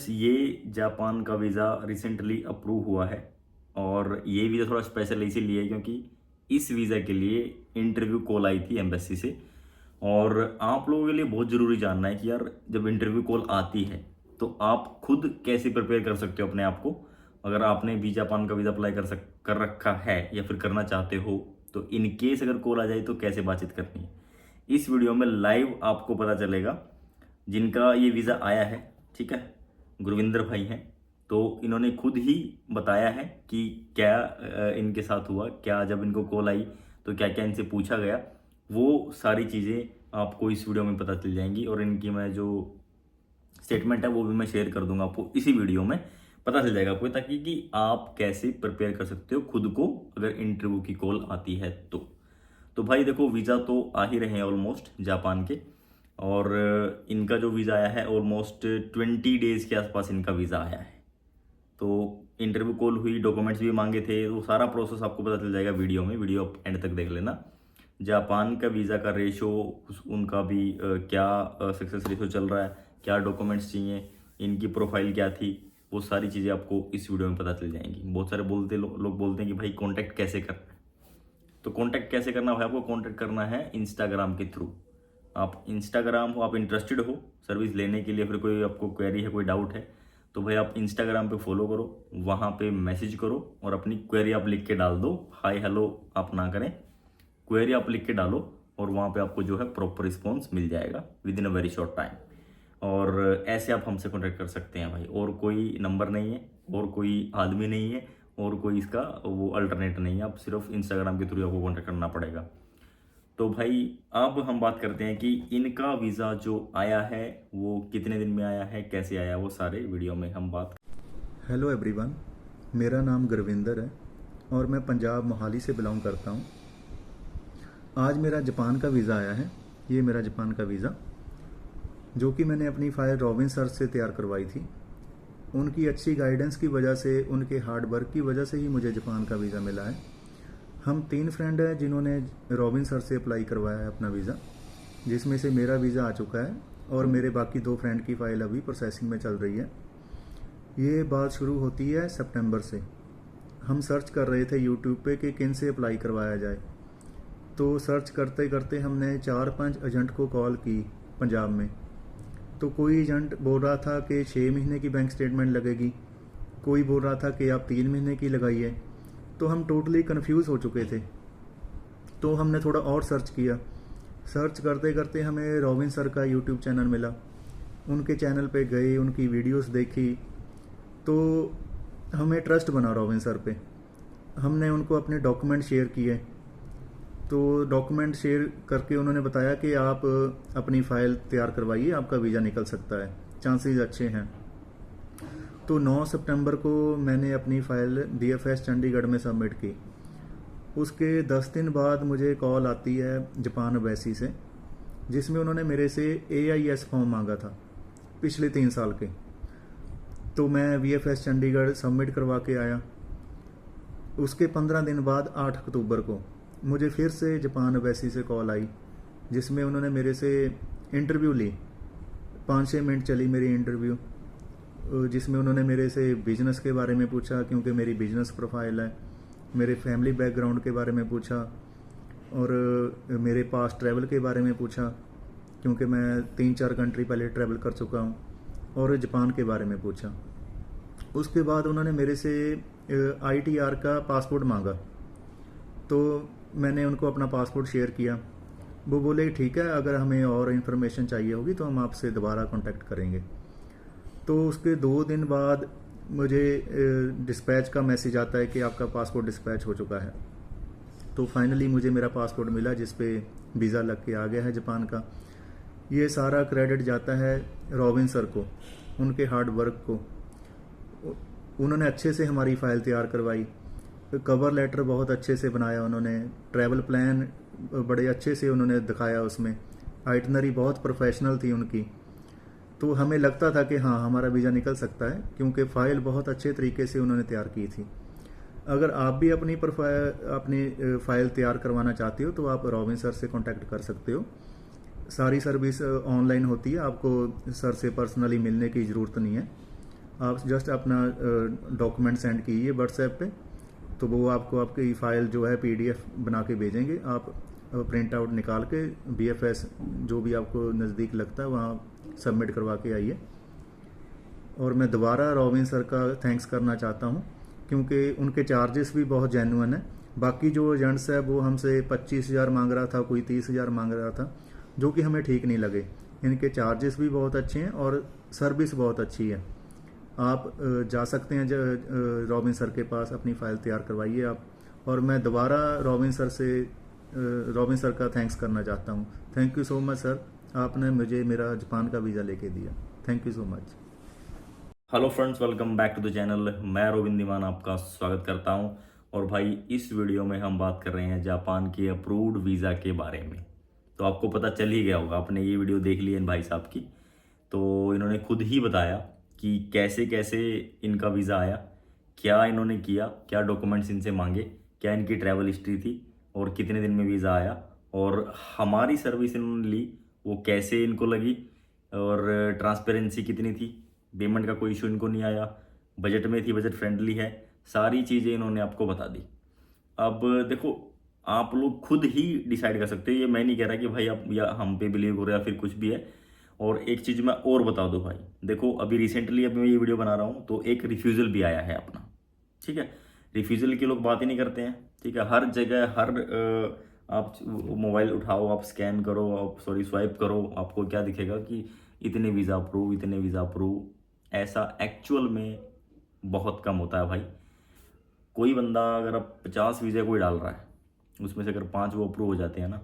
Friends, ये Japan का visa recently approve हुआ है और ये वीज़ा थोड़ा स्पेशल इसीलिए है क्योंकि इस वीज़ा के लिए इंटरव्यू कॉल आई थी एम्बेसी से। और आप लोगों के लिए बहुत ज़रूरी जानना है कि यार जब इंटरव्यू कॉल आती है तो आप खुद कैसे प्रिपेयर कर सकते हो अपने आप को। अगर आपने भी जापान का वीज़ा अप्लाई कर रखा है या फिर करना चाहते हो तो इन केस अगर कॉल आ जाए तो कैसे बातचीत करनी है, इस वीडियो में लाइव आपको पता चलेगा। जिनका ये वीज़ा आया है, ठीक है, गुरविंदर भाई हैं, तो इन्होंने खुद ही बताया है कि क्या इनके साथ हुआ, क्या जब इनको कॉल आई तो क्या क्या इनसे पूछा गया। वो सारी चीज़ें आपको इस वीडियो में पता चल जाएंगी और इनकी मैं जो स्टेटमेंट है वो भी मैं शेयर कर दूंगा आपको इसी वीडियो में। पता चल जाएगा आपको ताकि कि आप कैसे प्रिपेयर कर सकते हो खुद को अगर इंटरव्यू की कॉल आती है तो भाई देखो, वीज़ा तो आ ही रहे हैं ऑलमोस्ट जापान के। और इनका जो वीज़ा आया है ऑलमोस्ट 20 डेज़ के आसपास इनका वीज़ा आया है। तो इंटरव्यू कॉल हुई, डॉक्यूमेंट्स भी मांगे थे, वो सारा प्रोसेस आपको पता चल जाएगा वीडियो में। वीडियो आप एंड तक देख लेना। जापान का वीज़ा का रेशो, उनका भी क्या सक्सेस रेशो चल रहा है, क्या डॉक्यूमेंट्स चाहिए, इनकी प्रोफाइल क्या थी, वो सारी चीज़ें आपको इस वीडियो में पता चल जाएंगी। बहुत सारे लोग बोलते हैं कि भाई कॉन्टैक्ट कैसे करना है। तो कॉन्टैक्ट कैसे करना है, आपको कॉन्टैक्ट करना है इंस्टाग्राम के थ्रू। आप इंस्टाग्राम हो, आप इंटरेस्टेड हो सर्विस लेने के लिए, फिर कोई आपको क्वेरी है, कोई डाउट है, तो भाई आप इंस्टाग्राम पे फॉलो करो, वहाँ पे मैसेज करो और अपनी क्वेरी आप लिख के डाल दो। हाय हेलो आप ना करें, क्वेरी आप लिख के डालो और वहाँ पे आपको जो है प्रॉपर रिस्पॉन्स मिल जाएगा with in a very short time. और ऐसे आप हमसे कॉन्टैक्ट कर सकते हैं भाई। और कोई नंबर नहीं है, और कोई आदमी नहीं है, और कोई इसका वो अल्टरनेट नहीं है। आप सिर्फ इंस्टाग्राम के थ्रू आपको कॉन्टैक्ट करना पड़ेगा। तो भाई अब हम बात करते हैं कि इनका वीज़ा जो आया है वो कितने दिन में आया है, कैसे आया, वो सारे वीडियो में हम बात। हेलो एवरीवन, मेरा नाम गुरविंदर है और मैं पंजाब मोहाली से बिलोंग करता हूँ। आज मेरा जापान का वीज़ा आया है। ये मेरा जापान का वीज़ा जो कि मैंने अपनी फ़ाइल रॉबिन सर से तैयार करवाई थी। उनकी अच्छी गाइडेंस की वजह से, उनके हार्ड वर्क की वजह से ही मुझे जापान का वीज़ा मिला है। हम 3 फ्रेंड हैं जिन्होंने रॉबिन सर से अप्लाई करवाया है अपना वीज़ा, जिसमें से मेरा वीज़ा आ चुका है और मेरे बाकी 2 फ्रेंड की फ़ाइल अभी प्रोसेसिंग में चल रही है। ये बात शुरू होती है सितंबर से। हम सर्च कर रहे थे यूट्यूब पे कि किन से अप्लाई करवाया जाए। तो सर्च करते करते हमने 4-5 एजेंट को कॉल की पंजाब में। तो कोई एजेंट बोल रहा था कि 6 महीने की बैंक स्टेटमेंट लगेगी, कोई बोल रहा था कि आप 3 महीने की लगाइए। तो हम टोटली कंफ्यूज हो चुके थे। तो हमने थोड़ा और सर्च किया। सर्च करते करते हमें रॉबिन सर का यूट्यूब चैनल मिला। उनके चैनल पे गए, उनकी वीडियोस देखी, तो हमें ट्रस्ट बना रॉबिन सर पे। हमने उनको अपने डॉक्यूमेंट शेयर किए। तो डॉक्यूमेंट शेयर करके उन्होंने बताया कि आप अपनी फ़ाइल तैयार करवाइए, आपका वीज़ा निकल सकता है, चांसेस अच्छे हैं। तो 9 सितंबर को मैंने अपनी फ़ाइल DFS चंडीगढ़ में सबमिट की। उसके 10 दिन बाद मुझे कॉल आती है जापान एम्बेसी से, जिसमें उन्होंने मेरे से AIS फॉर्म मांगा था पिछले 3 साल के। तो मैं VFS चंडीगढ़ सबमिट करवा के आया। उसके 15 दिन बाद 8 अक्टूबर को मुझे फिर से जापान एम्बेसी से कॉल आई, जिसमें उन्होंने मेरे से इंटरव्यू ली। 5-6 मिनट चली मेरी इंटरव्यू, जिसमें उन्होंने मेरे से बिजनेस के बारे में पूछा, क्योंकि मेरी बिजनेस प्रोफाइल है। मेरे फैमिली बैकग्राउंड के बारे में पूछा और मेरे पास ट्रैवल के बारे में पूछा, क्योंकि मैं 3-4 कंट्री पहले ट्रैवल कर चुका हूँ, और जापान के बारे में पूछा। उसके बाद उन्होंने मेरे से ITR का पासपोर्ट मांगा। तो मैंने उनको अपना पासपोर्ट शेयर किया। वो बोले ठीक है, अगर हमें और इन्फॉर्मेशन चाहिए होगी तो हम आपसे दोबारा कांटेक्ट करेंगे। तो उसके 2 दिन बाद मुझे डिस्पैच का मैसेज आता है कि आपका पासपोर्ट डिस्पैच हो चुका है। तो फाइनली मुझे मेरा पासपोर्ट मिला, जिस पे वीज़ा लग के आ गया है जापान का। ये सारा क्रेडिट जाता है रॉबिन सर को, उनके हार्ड वर्क को। उन्होंने अच्छे से हमारी फ़ाइल तैयार करवाई, कवर लेटर बहुत अच्छे से बनाया उन्होंने, ट्रैवल प्लान बड़े अच्छे से उन्होंने दिखाया, उसमें आइटनरी बहुत प्रोफेशनल थी उनकी। तो हमें लगता था कि हाँ, हमारा वीज़ा निकल सकता है, क्योंकि फ़ाइल बहुत अच्छे तरीके से उन्होंने तैयार की थी। अगर आप भी अपनी फ़ाइल तैयार करवाना चाहते हो तो आप रॉबिन सर से कांटेक्ट कर सकते हो। सारी सर्विस ऑनलाइन होती है, आपको सर से पर्सनली मिलने की ज़रूरत नहीं है। आप जस्ट अपना डॉक्यूमेंट सेंड कीजिए व्हाट्सएप पे, तो वो आपको आपकी फ़ाइल जो है PDF बना के भेजेंगे। आप प्रिंट आउट निकाल के BFS जो भी आपको नज़दीक लगता है वहाँ सबमिट करवा के आइए। और मैं दोबारा रॉबिन सर का थैंक्स करना चाहता हूँ, क्योंकि उनके चार्जेस भी बहुत जेन्युइन है। बाकी जो एजेंट्स है वो हमसे 25,000 मांग रहा था, कोई 30,000 मांग रहा था, जो कि हमें ठीक नहीं लगे। इनके चार्जेस भी बहुत अच्छे हैं और सर्विस बहुत अच्छी है। आप जा सकते हैं रॉबिन सर के पास, अपनी फ़ाइल तैयार करवाइए आप। और मैं दोबारा रॉबिन सर का थैंक्स करना चाहता हूँ। Thank you so much sir, आपने मुझे मेरा जापान का वीज़ा लेके दिया। Thank you so much. Hello friends, welcome back to the channel. मैं रोविंद दीवान आपका स्वागत करता हूं। और भाई, इस वीडियो में हम बात कर रहे हैं जापान के अप्रूव्ड वीज़ा के बारे में। तो आपको पता चल ही गया होगा, आपने ये वीडियो देख ली इन भाई साहब की। तो इन्होंने खुद ही बताया कि कैसे कैसे इनका वीज़ा आया, क्या इन्होंने किया, क्या डॉक्यूमेंट्स इनसे मांगे, क्या इनकी ट्रैवल हिस्ट्री थी और कितने दिन में वीज़ा आया, और हमारी सर्विस इन्होंने ली वो कैसे इनको लगी, और ट्रांसपेरेंसी कितनी थी, पेमेंट का कोई इशू इनको नहीं आया, बजट में थी, बजट फ्रेंडली है, सारी चीज़ें इन्होंने आपको बता दी। अब देखो, आप लोग खुद ही डिसाइड कर सकते हो, ये मैं नहीं कह रहा कि भाई आप या हम पे बिलीव करो या फिर कुछ भी है। और एक चीज़ मैं और बता दूं भाई, देखो अभी रिसेंटली अभी मैं ये वीडियो बना रहा हूँ तो एक रिफ्यूज़ल भी आया है अपना। ठीक है, रिफ्यूज़ल के लोग बात ही नहीं करते हैं। ठीक है, हर जगह आप मोबाइल उठाओ, आप स्कैन करो, आप सॉरी स्वाइप करो, आपको क्या दिखेगा कि इतने वीज़ा अप्रूव, इतने वीज़ा अप्रूव। ऐसा एक्चुअल में बहुत कम होता है भाई। कोई बंदा अगर आप 50 वीज़ा कोई डाल रहा है, उसमें से अगर 5 वो अप्रूव हो जाते हैं ना,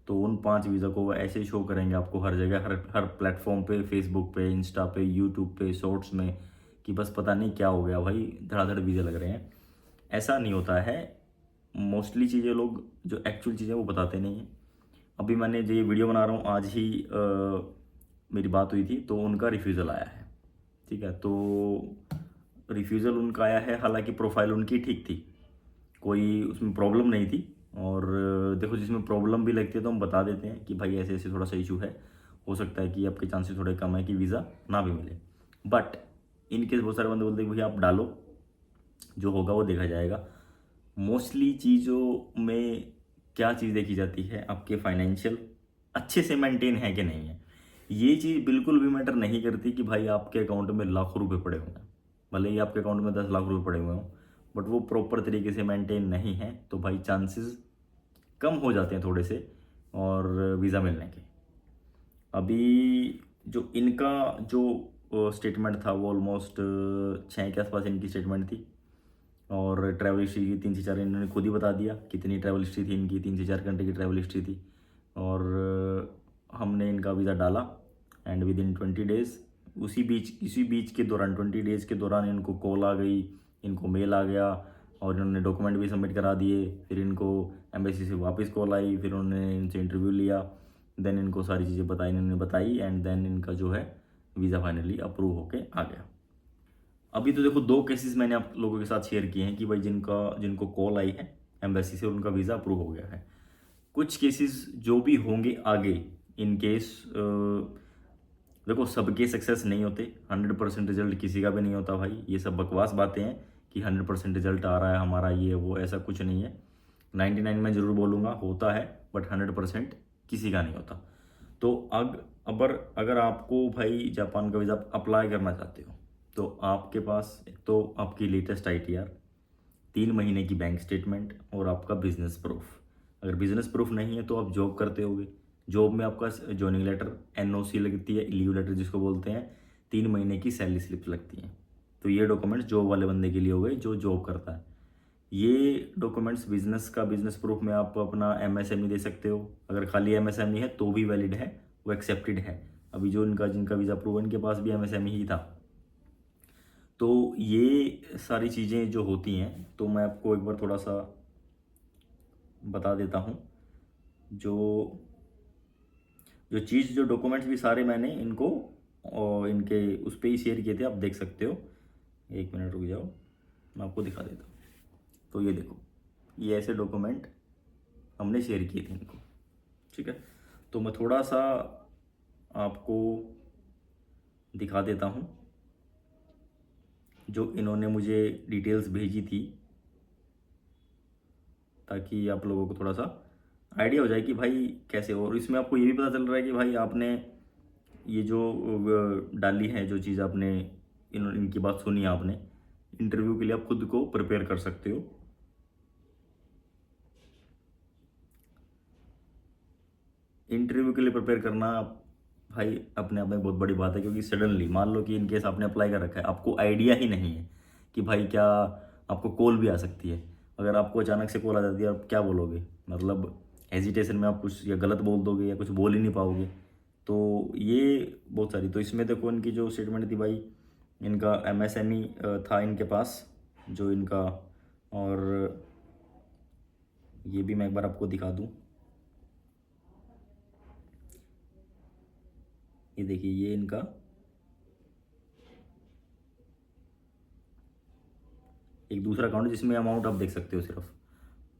तो उन 5 वीज़ा को वो ऐसे शो करेंगे आपको हर जगह, हर हर प्लेटफॉर्म पे, फेसबुक पे, इंस्टा पे, यूट्यूब पे, शॉर्ट्स में, कि बस पता नहीं क्या हो गया भाई, धड़ाधड़ वीज़ा लग रहे हैं। ऐसा नहीं होता है। मोस्टली चीज़ें लोग जो एक्चुअल चीज़ें वो बताते नहीं हैं। अभी मैंने जो ये वीडियो बना रहा हूँ आज ही मेरी बात हुई थी, तो उनका रिफ्यूज़ल आया है। ठीक है, तो रिफ्यूज़ल उनका आया है, हालांकि प्रोफाइल उनकी ठीक थी, कोई उसमें प्रॉब्लम नहीं थी। और देखो, जिसमें प्रॉब्लम भी लगती है तो हम बता देते हैं कि भाई ऐसे ऐसे थोड़ा सा इशू है, हो सकता है कि आपके चांसेस थोड़े कम है कि वीज़ा ना भी मिले। बट इन केस बहुत सारे बंदे बोलते हैं कि भाई आप डालो, जो होगा वो देखा जाएगा। मोस्टली चीज़ों में क्या चीज़ देखी जाती है, आपके फाइनेंशियल अच्छे से मेंटेन है कि नहीं है। ये चीज़ बिल्कुल भी मैटर नहीं करती कि भाई आपके अकाउंट में लाखों रुपए पड़े हुए हैं, भले ही आपके अकाउंट में 10 लाख रुपए पड़े हुए हों, बट वो प्रॉपर तरीके से मेंटेन नहीं है, तो भाई चांसेस कम हो जाते हैं थोड़े से और वीज़ा मिलने के। अभी जो इनका जो स्टेटमेंट था वो ऑलमोस्ट 6 के आसपास इनकी स्टेटमेंट थी। और ट्रैवल हिस्ट्री की 3 से 4 इन्होंने खुद ही बता दिया कितनी ट्रैवल हिस्ट्री थी इनकी, 3 से 4 घंटे की ट्रैवल हिस्ट्री थी। और हमने इनका वीज़ा डाला एंड विद इन 20 डेज़, इसी बीच के दौरान 20 डेज़ के दौरान इनको कॉल आ गई, इनको मेल आ गया, और इन्होंने डॉक्यूमेंट भी सबमिट करा दिए। फिर इनको एम्बेसी से वापस कॉल आई, फिर उन्होंने इनसे इंटरव्यू लिया, देन इनको सारी चीज़ें बताई, इन्होंने बताई, एंड देन इनका जो है वीज़ा फाइनली अप्रूव होके आ गया। अभी तो देखो, 2 केसेस मैंने आप लोगों के साथ शेयर किए हैं कि भाई जिनको कॉल आई है एम्बेसी से और उनका वीज़ा अप्रूव हो गया है। कुछ केसेस जो भी होंगे आगे, इन केस देखो सबके सक्सेस नहीं होते, 100% रिजल्ट किसी का भी नहीं होता भाई। ये सब बकवास बातें हैं कि 100% रिजल्ट आ रहा है हमारा, ये वो, ऐसा कुछ नहीं है। 99 में ज़रूर बोलूँगा होता है, बट 100% किसी का नहीं होता। तो अगर आपको भाई जापान का वीज़ा अप्लाई करना चाहते हो, तो आपके पास एक तो आपकी लेटेस्ट ITR, 3 महीने की बैंक स्टेटमेंट और आपका बिजनेस प्रूफ। अगर बिजनेस प्रूफ नहीं है तो आप जॉब करते होगे, जॉब में आपका जॉइनिंग लेटर, NOC लगती है, लीव लेटर जिसको बोलते हैं, 3 महीने की सैलरी स्लिप लगती है। तो ये डॉक्यूमेंट्स जॉब वाले बंदे के लिए हो गए जो जॉब करता है। ये डॉक्यूमेंट्स बिजनेस प्रूफ में आप अपना MSME दे सकते हो, अगर खाली MSME है तो भी वैलिड है, वो एक्सेप्टेड है। अभी जो जिनका वीज़ा अप्रूव है इनके पास भी MSME ही था। तो ये सारी चीज़ें जो होती हैं, तो मैं आपको एक बार थोड़ा सा बता देता हूँ। जो जो चीज़ जो डॉक्यूमेंट्स भी सारे मैंने इनको और इनके उस पर ही शेयर किए थे, आप देख सकते हो। 1 मिनट रुक जाओ, मैं आपको दिखा देता हूँ। तो ये देखो, ये ऐसे डॉक्यूमेंट हमने शेयर किए थे इनको। ठीक है, तो मैं थोड़ा सा आपको दिखा देता हूँ। जो इन्होंने मुझे डिटेल्स भेजी थी, ताकि आप लोगों को थोड़ा सा आइडिया हो जाए कि भाई कैसे हो। और इसमें आपको ये भी पता चल रहा है कि भाई आपने ये जो डाली है, जो चीज़ आपने इनकी बात सुनी आपने, इंटरव्यू के लिए आप खुद को प्रिपेयर कर सकते हो। इंटरव्यू के लिए प्रिपेयर करना भाई अपने आप में बहुत बड़ी बात है, क्योंकि सडनली मान लो कि इन केस आपने अप्लाई कर रखा है, आपको आइडिया ही नहीं है कि भाई क्या आपको कॉल भी आ सकती है। अगर आपको अचानक से कॉल आ जाती है, आप क्या बोलोगे? मतलब हेजिटेशन में आप कुछ या गलत बोल दोगे या कुछ बोल ही नहीं पाओगे। तो ये बहुत सारी, तो इसमें देखो इनकी जो स्टेटमेंट थी भाई, इनका एमएसएमई था इनके पास जो इनका, और ये भी मैं एक बार आपको दिखा दूँ। ये देखिए, ये इनका एक दूसरा अकाउंट है जिसमें अमाउंट आप देख सकते हो सिर्फ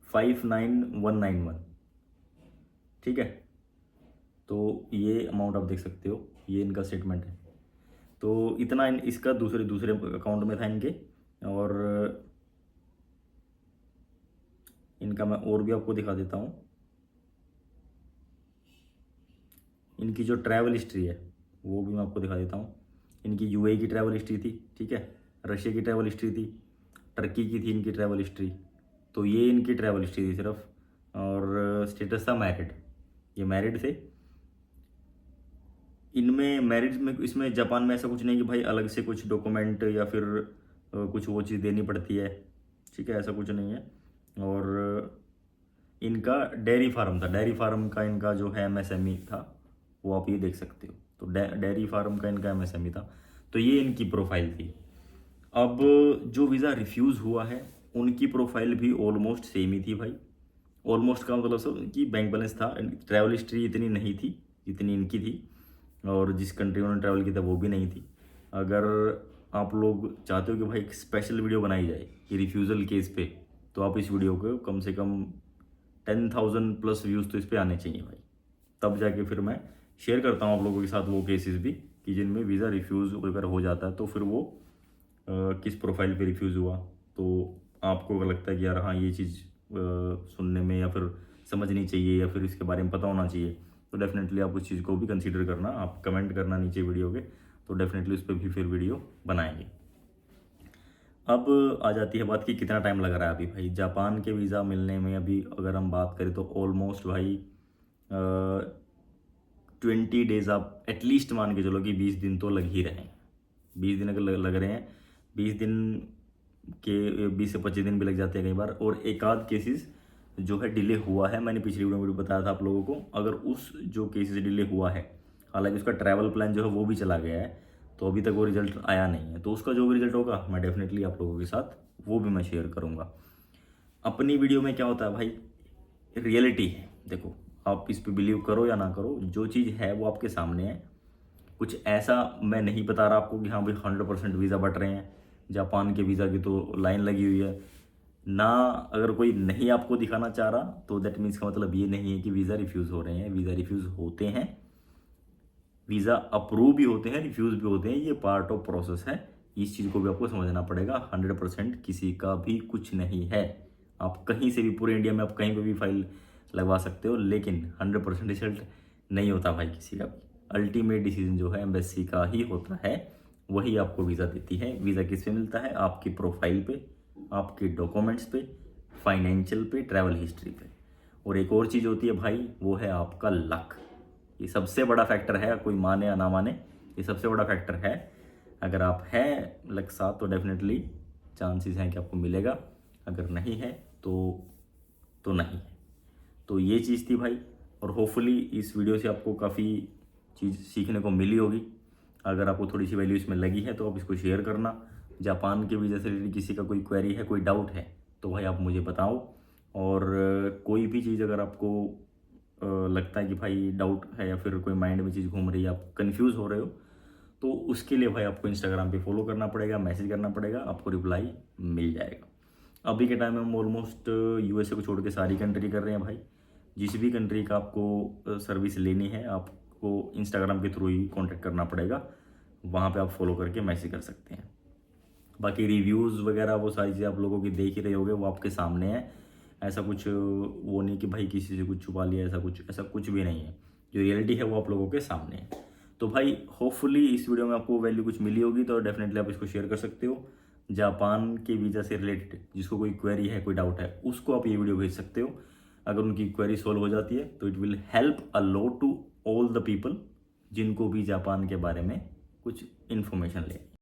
59191, ठीक है। तो ये अमाउंट आप देख सकते हो, ये इनका स्टेटमेंट है। तो इतना इसका दूसरे दूसरे अकाउंट में था इनके। और इनका मैं और भी आपको दिखा देता हूँ। इनकी जो ट्रैवल हिस्ट्री है वो भी मैं आपको दिखा देता हूँ। इनकी यूएई की ट्रैवल हिस्ट्री थी, ठीक है, रशिया की ट्रैवल हिस्ट्री थी, टर्की की थी इनकी ट्रैवल हिस्ट्री। तो ये इनकी ट्रैवल हिस्ट्री थी सिर्फ। और स्टेटस था मैरिड, ये मैरिड थे। इनमें मैरिज में, इसमें जापान में ऐसा कुछ नहीं कि भाई अलग से कुछ डॉक्यूमेंट या फिर कुछ वो चीज़ देनी पड़ती है, ठीक है, ऐसा कुछ नहीं है। और इनका डेयरी फार्म था, डेयरी फार्म का इनका जो है एमएसएमई था, वो आप ये देख सकते हो। तो डेयरी फार्म का इनका एमएसएमई था। तो ये इनकी प्रोफाइल थी। अब जो वीज़ा रिफ्यूज़ हुआ है उनकी प्रोफाइल भी ऑलमोस्ट सेम ही थी भाई। ऑलमोस्ट का मतलब सब कि बैंक बैलेंस था, ट्रैवल हिस्ट्री इतनी नहीं थी जितनी इनकी थी, और जिस कंट्री उन्होंने ट्रैवल किया था वो भी नहीं थी। अगर आप लोग चाहते हो कि भाई एक स्पेशल वीडियो बनाई जाए ये रिफ्यूज़ल केस पे, तो आप इस वीडियो को कम से कम 10,000 प्लस व्यूज़ तो इस पर आने चाहिए भाई। तब जाके फिर मैं शेयर करता हूँ आप लोगों के साथ वो केसेस भी, कि जिनमें वीज़ा रिफ्यूज़ अगर हो जाता है तो फिर वो किस प्रोफाइल पे रिफ्यूज़ हुआ। तो आपको अगर लगता है कि यार हाँ ये चीज़ सुनने में या फिर समझनी चाहिए या फिर इसके बारे में पता होना चाहिए, तो डेफिनेटली आप उस चीज़ को भी कंसीडर करना, आप कमेंट करना नीचे वीडियो के, तो डेफिनेटली उस पर भी फिर वीडियो बनाएंगे। अब आ जाती है बात कि कितना टाइम लग रहा है अभी भाई जापान के वीज़ा मिलने में। अभी अगर हम बात करें तो ऑलमोस्ट भाई 20 डेज़ आप एटलीस्ट मान के चलो कि 20 दिन तो लग ही रहे हैं। 20 दिन अगर लग रहे हैं, 20 दिन के 20 से 25 दिन भी लग जाते हैं कई बार। और एक आध केसेस जो है डिले हुआ है, मैंने पिछली वीडियो में बताया था आप लोगों को। अगर उस जो केसेस डिले हुआ है, हालांकि उसका ट्रैवल प्लान जो है वो भी चला गया है, तो अभी तक वो रिजल्ट आया नहीं है, तो उसका जो भी रिजल्ट होगा मैं डेफिनेटली आप लोगों के साथ वो भी मैं शेयर करूँगा। अपनी वीडियो में क्या होता है भाई, रियलिटी है। देखो, आप इस पे बिलीव करो या ना करो, जो चीज़ है वो आपके सामने है। कुछ ऐसा मैं नहीं बता रहा आपको कि हाँ भाई 100% वीज़ा बट रहे हैं, जापान के वीज़ा की तो लाइन लगी हुई है ना। अगर कोई नहीं आपको दिखाना चाह रहा तो दैट मीन्स का मतलब ये नहीं है कि वीज़ा रिफ्यूज़ हो रहे हैं। वीज़ा रिफ्यूज़ होते हैं, वीज़ा अप्रूव भी होते हैं, रिफ्यूज़ भी होते हैं, ये पार्ट ऑफ प्रोसेस है। इस चीज़ को भी आपको समझना पड़ेगा। 100% किसी का भी कुछ नहीं है। आप कहीं से भी पूरे इंडिया में आप कहीं पर भी फाइल लगवा सकते हो, लेकिन 100% रिजल्ट नहीं होता भाई किसी का भी। अल्टीमेट डिसीजन जो है एम्बेसी का ही होता है, वही आपको वीज़ा देती है। वीज़ा किस पे मिलता है? आपकी प्रोफाइल पे, आपके डॉक्यूमेंट्स पे, फाइनेंशियल पे, ट्रैवल हिस्ट्री पे। और एक और चीज़ होती है भाई, वो है आपका लक। ये सबसे बड़ा फैक्टर है, कोई माने या ना माने, ये सबसे बड़ा फैक्टर है। अगर आप हैं लक साथ तो डेफिनेटली चांसेस हैं कि आपको मिलेगा, अगर नहीं है तो नहीं है। तो ये चीज़ थी भाई। और होपफुली इस वीडियो से आपको काफ़ी चीज़ सीखने को मिली होगी। अगर आपको थोड़ी सी वैल्यू इसमें लगी है तो आप इसको शेयर करना। जापान के वीज़ा से रिलेटेड किसी का कोई क्वेरी है, कोई डाउट है, तो भाई आप मुझे बताओ। और कोई भी चीज़ अगर आपको लगता है कि भाई डाउट है या फिर कोई माइंड में चीज़ घूम रही है, आप कंफ्यूज हो रहे हो, तो उसके लिए भाई आपको इंस्टाग्राम पे फॉलो करना पड़ेगा, मैसेज करना पड़ेगा, आपको रिप्लाई मिल जाएगा। अभी के टाइम में हम ऑलमोस्ट यूएसए को छोड़ के सारी कंट्री कर रहे हैं भाई। जिस भी कंट्री का आपको सर्विस लेनी है, आपको इंस्टाग्राम के थ्रू ही कांटेक्ट करना पड़ेगा, वहाँ पे आप फॉलो करके मैसेज कर सकते हैं। बाकी रिव्यूज़ वगैरह वो सारी चीज़ें आप लोगों की देख ही रहे होगे, वो आपके सामने है। ऐसा कुछ वो नहीं कि भाई किसी से कुछ छुपा लिया, ऐसा कुछ भी नहीं है। जो रियलिटी है वो आप लोगों के सामने है। तो भाई होपफुली इस वीडियो में आपको वैल्यू कुछ मिली होगी, तो डेफिनेटली आप इसको शेयर कर सकते हो। जापान के वीज़ा से रिलेटेड जिसको कोई क्वेरी है, कोई डाउट है, उसको आप ये वीडियो भेज सकते हो। अगर उनकी क्वेरी सॉल्व हो जाती है तो it will help a lot to all the people जिनको भी जापान के बारे में कुछ इन्फॉर्मेशन ले।